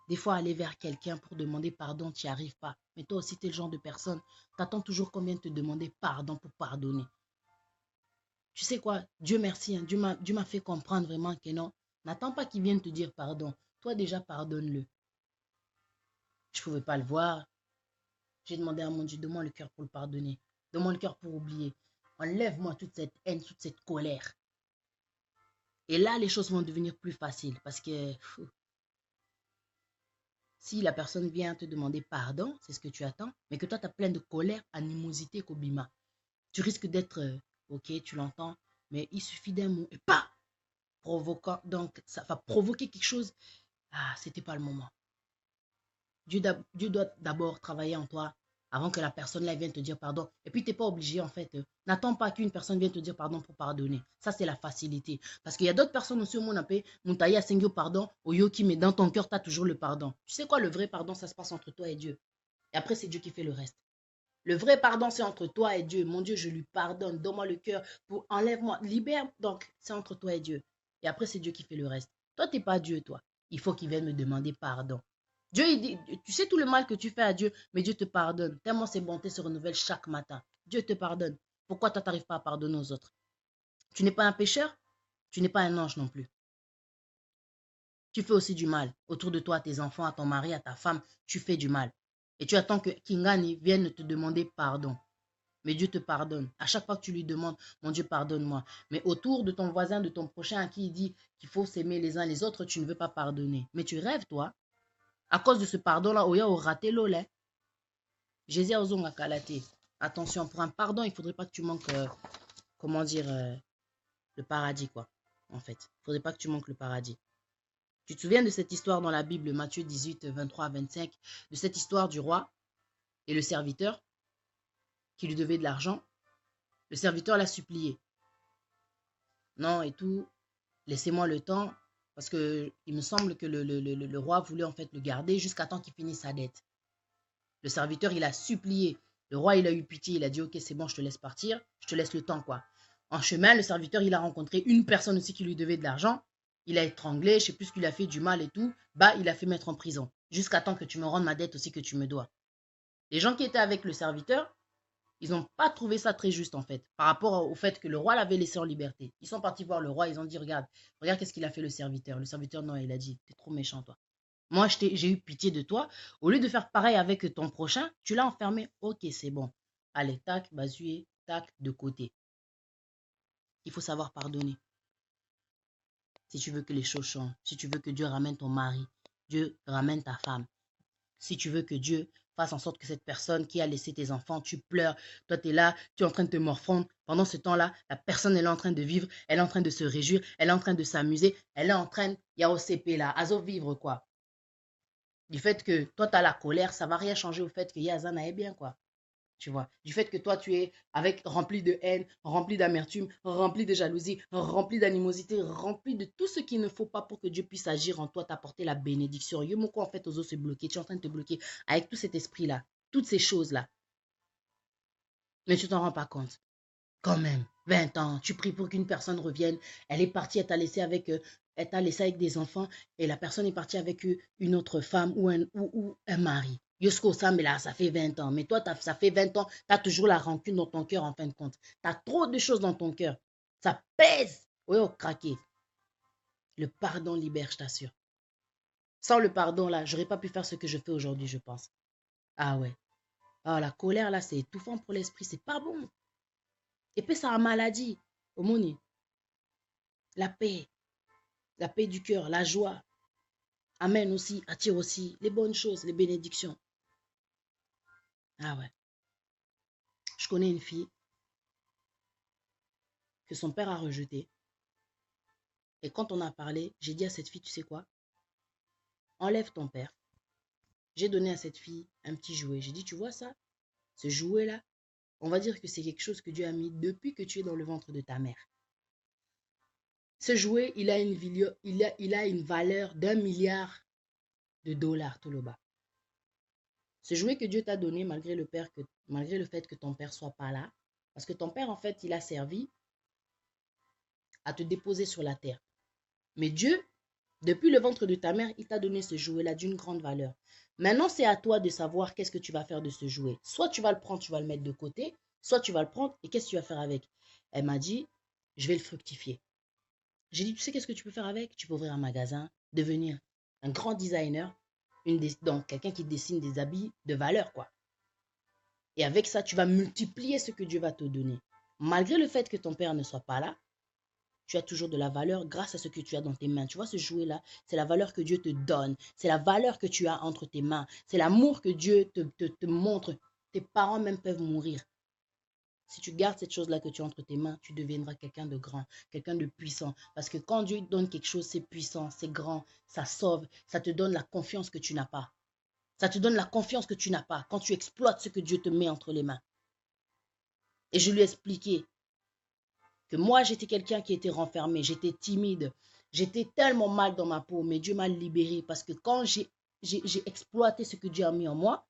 Des fois, aller vers quelqu'un pour demander pardon, tu n'y arrives pas. Mais toi aussi, tu es le genre de personne, tu attends toujours qu'on vienne te demander pardon pour pardonner. Tu sais quoi, Dieu merci, hein, Dieu m'a fait comprendre vraiment que non, n'attends pas qu'il vienne te dire pardon. Toi déjà, pardonne-le. Je ne pouvais pas le voir. J'ai demandé à mon Dieu, donne-moi le cœur pour le pardonner. Donne-moi le cœur pour oublier. Enlève-moi toute cette haine, toute cette colère. Et là, les choses vont devenir plus faciles parce que si la personne vient te demander pardon, c'est ce que tu attends, mais que toi, tu as plein de colère, animosité, Kobima, tu risques d'être, ok, tu l'entends, mais il suffit d'un mot et pas provoquant, donc ça va provoquer quelque chose. Ah, c'était pas le moment. Dieu doit d'abord travailler en toi avant que la personne là vienne te dire pardon. Et puis, tu n'es pas obligé en fait. N'attends pas qu'une personne vienne te dire pardon pour pardonner. Ça, c'est la facilité. Parce qu'il y a d'autres personnes aussi au monde appelé Moutaïa Sengyo pardon, Oyoki, mais dans ton cœur, tu as toujours le pardon. Tu sais quoi, le vrai pardon, ça se passe entre toi et Dieu. Et après, c'est Dieu qui fait le reste. Le vrai pardon, c'est entre toi et Dieu. Mon Dieu, je lui pardonne. Donne-moi le cœur. Pour enlève-moi. Libère. Donc, c'est entre toi et Dieu. Et après, c'est Dieu qui fait le reste. Toi, tu n'es pas Dieu, toi. Il faut qu'il vienne me demander pardon. Dieu, il dit, tu sais tout le mal que tu fais à Dieu, mais Dieu te pardonne. Tellement ses bontés se renouvellent chaque matin. Dieu te pardonne. Pourquoi toi, tu n'arrives pas à pardonner aux autres? Tu n'es pas un pécheur? Tu n'es pas un ange non plus. Tu fais aussi du mal. Autour de toi, à tes enfants, à ton mari, à ta femme, tu fais du mal. Et tu attends que Kingani vienne te demander pardon. Mais Dieu te pardonne. À chaque fois que tu lui demandes, mon Dieu, pardonne-moi. Mais autour de ton voisin, de ton prochain, à qui il dit qu'il faut s'aimer les uns les autres, tu ne veux pas pardonner. Mais tu rêves, toi. À cause de ce pardon-là, Oya au raté l'olé. Jésus a osé kalaté. Attention, pour un pardon, il ne faudrait pas que tu manques, comment dire, le paradis, quoi. En fait, il ne faudrait pas que tu manques le paradis. Tu te souviens de cette histoire dans la Bible, Matthieu 18, 23 à 25, de cette histoire du roi et le serviteur qui lui devait de l'argent. Le serviteur l'a supplié. Non, et tout, laissez-moi le temps, parce que il me semble que le roi voulait en fait le garder jusqu'à temps qu'il finisse sa dette. Le serviteur, il a supplié. Le roi, il a eu pitié, il a dit, ok, c'est bon, je te laisse partir, je te laisse le temps, quoi. En chemin, le serviteur, il a rencontré une personne aussi qui lui devait de l'argent. Il a étranglé, je ne sais plus ce qu'il a fait, du mal et tout. Bah, il a fait mettre en prison, jusqu'à temps que tu me rendes ma dette aussi que tu me dois. Les gens qui étaient avec le serviteur, ils n'ont pas trouvé ça très juste en fait, par rapport au fait que le roi l'avait laissé en liberté. Ils sont partis voir le roi, ils ont dit, regarde qu'est-ce qu'il a fait le serviteur. Le serviteur, non, il a dit, t'es trop méchant toi. Moi, j'ai eu pitié de toi. Au lieu de faire pareil avec ton prochain, tu l'as enfermé. Ok, c'est bon. Allez, tac, basué, tac, de côté. Il faut savoir pardonner. Si tu veux que les choses changent, si tu veux que Dieu ramène ton mari, Dieu ramène ta femme. Si tu veux que Dieu fasse en sorte que cette personne qui a laissé tes enfants, tu pleures, toi tu es là, tu es en train de te morfondre. Pendant ce temps-là, la personne elle est en train de vivre, elle est en train de se réjouir, elle est en train de s'amuser, elle est en train, il y a OCP là, azo vivre quoi. Du fait que toi tu as la colère, ça va rien changer au fait que Yazana est bien quoi. Tu vois, du fait que toi, tu es avec rempli de haine, rempli d'amertume, rempli de jalousie, rempli d'animosité, rempli de tout ce qu'il ne faut pas pour que Dieu puisse agir en toi, t'apporter la bénédiction. Yomoko, en fait, aux os se bloquer. Tu es en train de te bloquer avec tout cet esprit-là, toutes ces choses-là. Mais tu t'en rends pas compte. Quand même, 20 ans, tu pries pour qu'une personne revienne. Elle est partie, elle t'a laissé avec des enfants et la personne est partie avec une autre femme ou un mari. Jusqu'au ça, mais là, ça fait 20 ans. Mais toi, ça fait 20 ans, tu as toujours la rancune dans ton cœur en fin de compte. Tu as trop de choses dans ton cœur. Ça pèse. Oui, au craqué. Le pardon libère, je t'assure. Sans le pardon, là, j'aurais pas pu faire ce que je fais aujourd'hui, je pense. Ah ouais. Ah, la colère, là, c'est étouffant pour l'esprit. C'est pas bon. Et puis, ça a maladie. Omoni. La paix du cœur, la joie. Amène aussi, attire aussi les bonnes choses, les bénédictions. Ah ouais. Je connais une fille que son père a rejetée. Et quand on a parlé, j'ai dit à cette fille, tu sais quoi? Enlève ton père. J'ai donné à cette fille un petit jouet. J'ai dit, tu vois ça? Ce jouet-là, on va dire que c'est quelque chose que Dieu a mis depuis que tu es dans le ventre de ta mère. Ce jouet, il a une valeur d'1 milliard de dollars, tout le bas. Ce jouet que Dieu t'a donné, malgré le fait que ton père soit pas là, parce que ton père, en fait, il a servi à te déposer sur la terre. Mais Dieu, depuis le ventre de ta mère, il t'a donné ce jouet-là d'une grande valeur. Maintenant, c'est à toi de savoir qu'est-ce que tu vas faire de ce jouet. Soit tu vas le prendre, tu vas le mettre de côté, soit tu vas le prendre et qu'est-ce que tu vas faire avec? Elle m'a dit, je vais le fructifier. J'ai dit, tu sais qu'est-ce que tu peux faire avec? Tu peux ouvrir un magasin, devenir un grand designer, donc quelqu'un qui dessine des habits de valeur, quoi. Et avec ça, tu vas multiplier ce que Dieu va te donner. Malgré le fait que ton père ne soit pas là, tu as toujours de la valeur grâce à ce que tu as dans tes mains. Tu vois, ce jouet-là, c'est la valeur que Dieu te donne. C'est la valeur que tu as entre tes mains. C'est l'amour que Dieu te montre. Tes parents même peuvent mourir. Si tu gardes cette chose-là que tu as entre tes mains, tu deviendras quelqu'un de grand, quelqu'un de puissant. Parce que quand Dieu te donne quelque chose, c'est puissant, c'est grand, ça sauve, ça te donne la confiance que tu n'as pas. Ça te donne la confiance que tu n'as pas quand tu exploites ce que Dieu te met entre les mains. Et je lui ai expliqué que moi, j'étais quelqu'un qui était renfermé, j'étais timide, j'étais tellement mal dans ma peau, mais Dieu m'a libéré parce que quand j'ai exploité ce que Dieu a mis en moi,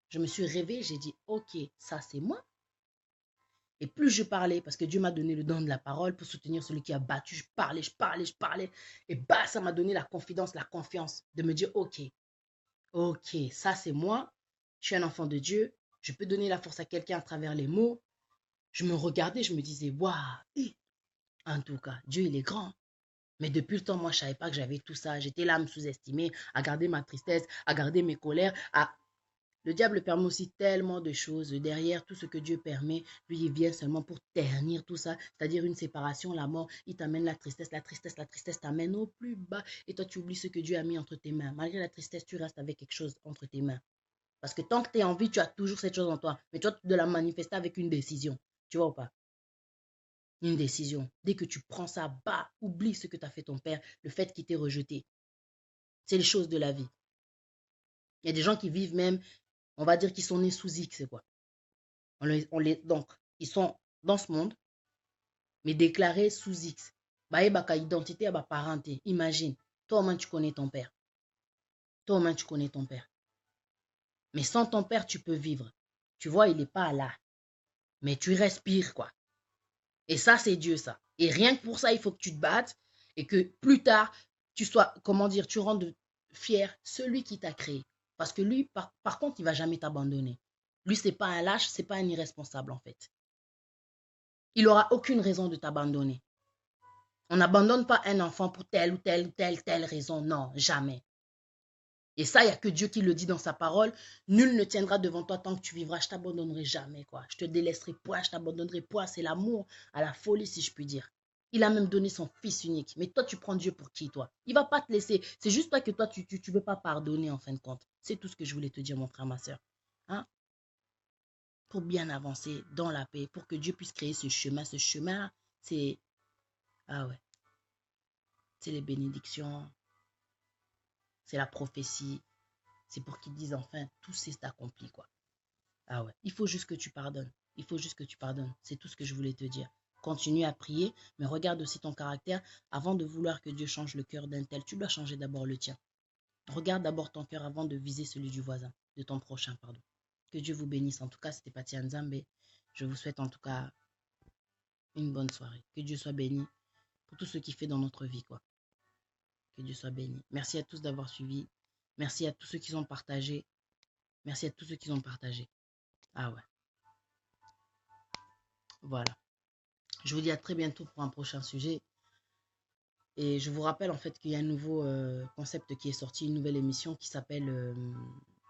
je me suis réveillée, j'ai dit, ok, ça c'est moi. Et plus je parlais, parce que Dieu m'a donné le don de la parole pour soutenir celui qui a battu, je parlais. Et bah, ça m'a donné la confidence, la confiance de me dire, ok, ça c'est moi, je suis un enfant de Dieu, je peux donner la force à quelqu'un à travers les mots. Je me regardais, je me disais, waouh, en tout cas, Dieu il est grand. Mais depuis le temps, moi, je ne savais pas que j'avais tout ça. J'étais là à me sous-estimer, à garder ma tristesse, à garder mes colères. Le diable permet aussi tellement de choses. Derrière tout ce que Dieu permet, lui, il vient seulement pour ternir tout ça. C'est-à-dire une séparation, la mort. Il t'amène la tristesse t'amène au plus bas. Et toi, tu oublies ce que Dieu a mis entre tes mains. Malgré la tristesse, tu restes avec quelque chose entre tes mains. Parce que tant que tu es en vie, tu as toujours cette chose en toi. Mais toi, tu dois la manifester avec une décision. Tu vois ou pas? Une décision. Dès que tu prends ça, bah, oublie ce que t'a fait ton père, le fait qu'il t'ait rejeté. C'est les choses de la vie. Il y a des gens qui vivent même, on va dire qu'ils sont nés sous X, c'est quoi. Donc, ils sont dans ce monde, mais déclarés sous X. Bah, et bah, identité, bah, parenté. Imagine, toi au moins tu connais ton père. Toi au moins tu connais ton père. Mais sans ton père, tu peux vivre. Tu vois, il n'est pas là. Mais tu respires, quoi. Et ça, c'est Dieu, ça. Et rien que pour ça, il faut que tu te battes et que plus tard, tu sois, comment dire, tu rendes fier celui qui t'a créé. Parce que lui, par contre, il ne va jamais t'abandonner. Lui, ce n'est pas un lâche, ce n'est pas un irresponsable, en fait. Il n'aura aucune raison de t'abandonner. On n'abandonne pas un enfant pour telle ou telle raison. Non, jamais. Et ça, il n'y a que Dieu qui le dit dans sa parole. Nul ne tiendra devant toi tant que tu vivras. Je ne t'abandonnerai jamais, quoi. Je te délaisserai point, je t'abandonnerai point. C'est l'amour à la folie, si je puis dire. Il a même donné son fils unique. Mais toi, tu prends Dieu pour qui, toi? Il ne va pas te laisser. C'est juste pas que toi, tu ne veux pas pardonner, en fin de compte. C'est tout ce que je voulais te dire, mon frère, ma soeur. Hein? Pour bien avancer dans la paix, pour que Dieu puisse créer ce chemin. Ce chemin, c'est... Ah ouais. C'est les bénédictions. C'est la prophétie. C'est pour qu'ils disent enfin, tout s'est accompli, quoi. Ah ouais. Il faut juste que tu pardonnes. Il faut juste que tu pardonnes. C'est tout ce que je voulais te dire. Continue à prier, mais regarde aussi ton caractère. Avant de vouloir que Dieu change le cœur d'un tel, tu dois changer d'abord le tien. Regarde d'abord ton cœur avant de viser celui du voisin, de ton prochain, pardon. Que Dieu vous bénisse. En tout cas, c'était Patia Nzambe. Je vous souhaite en tout cas une bonne soirée. Que Dieu soit béni pour tout ce qu'il fait dans notre vie, quoi. Que Dieu soit béni. Merci à tous d'avoir suivi. Merci à tous ceux qui ont partagé. Merci à tous ceux qui ont partagé. Ah ouais. Voilà. Je vous dis à très bientôt pour un prochain sujet. Et je vous rappelle en fait qu'il y a un nouveau concept qui est sorti, une nouvelle émission qui s'appelle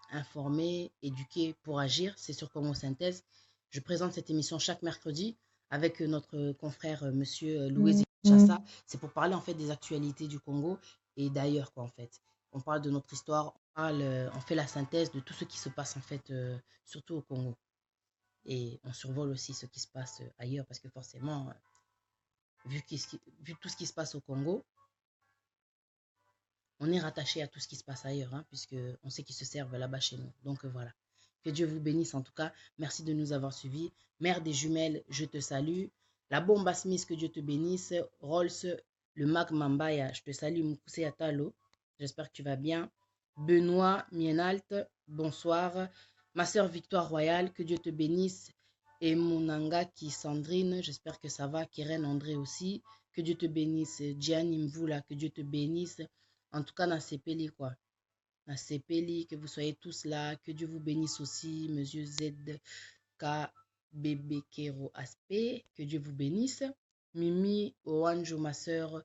Informer, éduquer pour agir. C'est sur Congo Synthèse. Je présente cette émission chaque mercredi avec notre confrère monsieur Louis Chassa. C'est pour parler en fait des actualités du Congo et d'ailleurs quoi en fait. On parle de notre histoire, on fait la synthèse de tout ce qui se passe en fait, surtout au Congo. Et on survole aussi ce qui se passe ailleurs parce que forcément, vu tout ce qui se passe au Congo, on est rattaché à tout ce qui se passe ailleurs, hein, puisqu'on sait qu'ils se servent là-bas chez nous. Donc voilà. Que Dieu vous bénisse en tout cas. Merci de nous avoir suivis. Mère des jumelles, je te salue. La Bomba Smith, que Dieu te bénisse. Rolls, le Mac Mambaya, je te salue. Moukousé Atalo, j'espère que tu vas bien. Benoît Mienalt, bonsoir. Ma sœur Victoire Royale, que Dieu te bénisse. Et Monanga qui Sandrine, j'espère que ça va. Keren André aussi, que Dieu te bénisse. Gianni Mvula, que Dieu te bénisse. En tout cas, dans ces pays, quoi. Dans ces pays, que vous soyez tous là. Que Dieu vous bénisse aussi, monsieur ZK Bébé Kero Aspect. Que Dieu vous bénisse. Mimi Oanjo, ma soeur.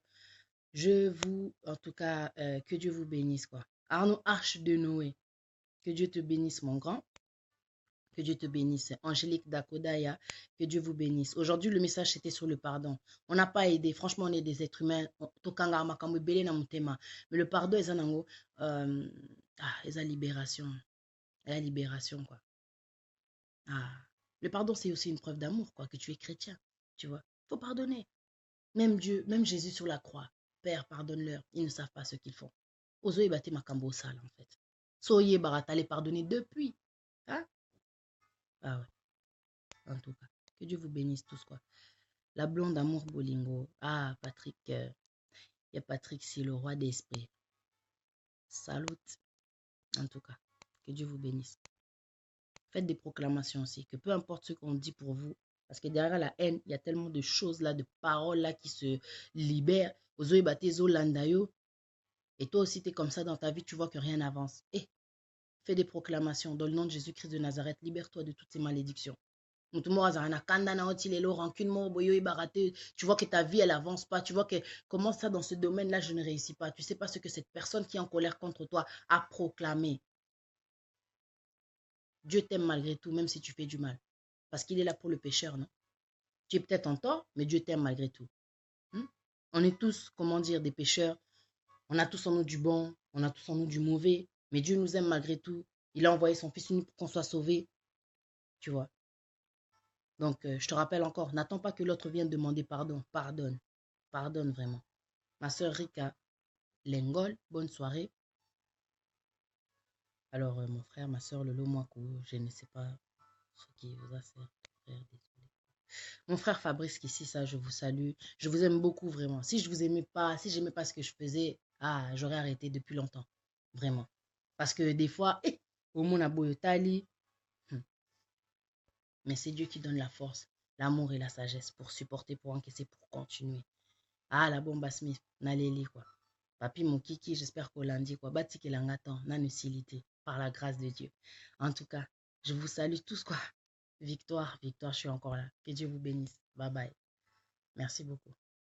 En tout cas, que Dieu vous bénisse, quoi. Arnaud Arche de Noé. Que Dieu te bénisse, mon grand. Que Dieu te bénisse. Angélique Dakodaya, que Dieu vous bénisse. Aujourd'hui, le message, c'était sur le pardon. On n'a pas aidé. Franchement, on est des êtres humains. Mais le pardon, est la libération. La libération, quoi. Ah. Le pardon, c'est aussi une preuve d'amour, quoi, que tu es chrétien. Tu vois. Il faut pardonner. Même Dieu, même Jésus sur la croix. Père, pardonne-leur. Ils ne savent pas ce qu'ils font. Ozoé bate makambo sale, en fait. Soyez barat, allez pardonner depuis. Hein? Ah ouais. En tout cas, que Dieu vous bénisse tous, quoi. La blonde amour Bolingo. Ah, Patrick. Il y a Patrick, c'est le roi d'esprit. Salut. En tout cas, que Dieu vous bénisse. Faites des proclamations aussi. Que peu importe ce qu'on dit pour vous. Parce que derrière la haine, il y a tellement de choses là, de paroles là qui se libèrent. Et toi aussi, tu es comme ça dans ta vie, tu vois que rien n'avance. Et fais des proclamations. Dans le nom de Jésus-Christ de Nazareth, libère-toi de toutes ces malédictions. Tu vois que ta vie, elle avance pas. Tu vois que comment ça, dans ce domaine-là, je ne réussis pas. Tu sais pas ce que cette personne qui est en colère contre toi a proclamé. Dieu t'aime malgré tout, même si tu fais du mal. Parce qu'il est là pour le pécheur, non? Tu es peut-être en tort, mais Dieu t'aime malgré tout. On est tous, comment dire, des pécheurs. On a tous en nous du bon, on a tous en nous du mauvais. Mais Dieu nous aime malgré tout. Il a envoyé son Fils unique pour qu'on soit sauvés. Tu vois. Donc, je te rappelle encore, n'attends pas que l'autre vienne demander pardon. Pardonne. Pardonne vraiment. Ma soeur Rika Lengol, bonne soirée. Alors, mon frère, ma soeur Lolo Mwakou, je ne sais pas ce qui vous a fait. Frère, désolé. Mon frère Fabrice qui ici, ça, je vous salue. Je vous aime beaucoup, vraiment. Si je vous aimais pas, si j'aimais pas ce que je faisais, j'aurais arrêté depuis longtemps. Vraiment. Parce que des fois, au monde a boyotali, mais c'est Dieu qui donne la force, l'amour et la sagesse pour supporter, pour encaisser, pour continuer. La bomba Smith, naleli quoi. Papi mon kiki, j'espère qu'au lundi quoi. Bati que l'angatan, nanusilité, par la grâce de Dieu. En tout cas, je vous salue tous quoi. Victoire, victoire, je suis encore là. Que Dieu vous bénisse. Bye bye. Merci beaucoup.